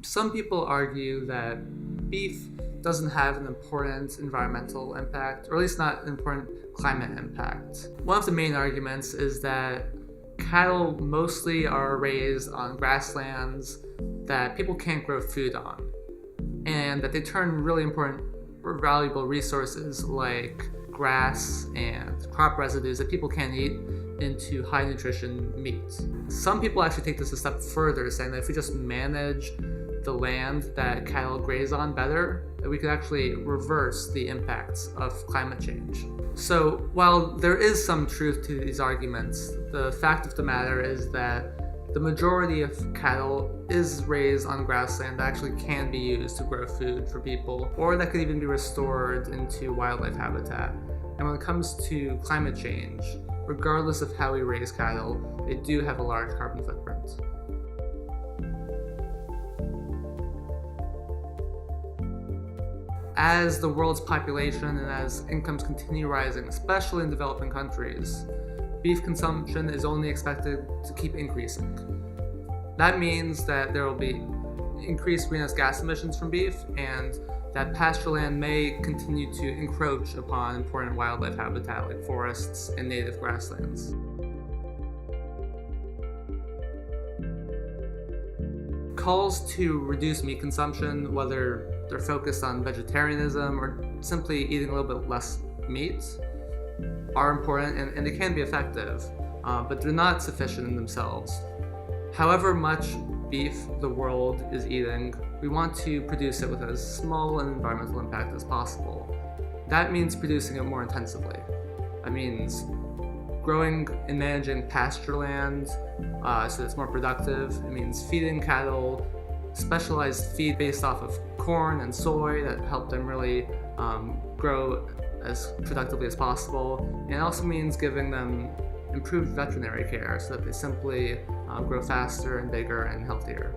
Some people argue that beef doesn't have an important environmental impact, or at least not an important climate impact. One of the main arguments is that cattle mostly are raised on grasslands that people can't grow food on, and that they turn really important or valuable resources like grass and crop residues that people can't eat into high nutrition meat. Some people actually take this a step further, saying that if we just manage the land that cattle graze on better, that we could actually reverse the impacts of climate change. So while there is some truth to these arguments, the fact of the matter is that the majority of cattle is raised on grassland that actually can be used to grow food for people, or that could even be restored into wildlife habitat. And when it comes to climate change, regardless of how we raise cattle, they do have a large carbon footprint. As the world's population and as incomes continue rising, especially in developing countries, beef consumption is only expected to keep increasing. That means that there will be increased greenhouse gas emissions from beef, and that pasture land may continue to encroach upon important wildlife habitat like forests and native grasslands. Calls to reduce meat consumption, whether they're focused on vegetarianism or simply eating a little bit less meat, are important and they can be effective, but they're not sufficient in themselves. However much beef the world is eating, we want to produce it with as small an environmental impact as possible. That means producing it more intensively. That means growing and managing pasture land so it's more productive. It means feeding cattle specialized feed based off of corn and soy that help them really grow as productively as possible. And it also means giving them improved veterinary care so that they simply grow faster and bigger and healthier.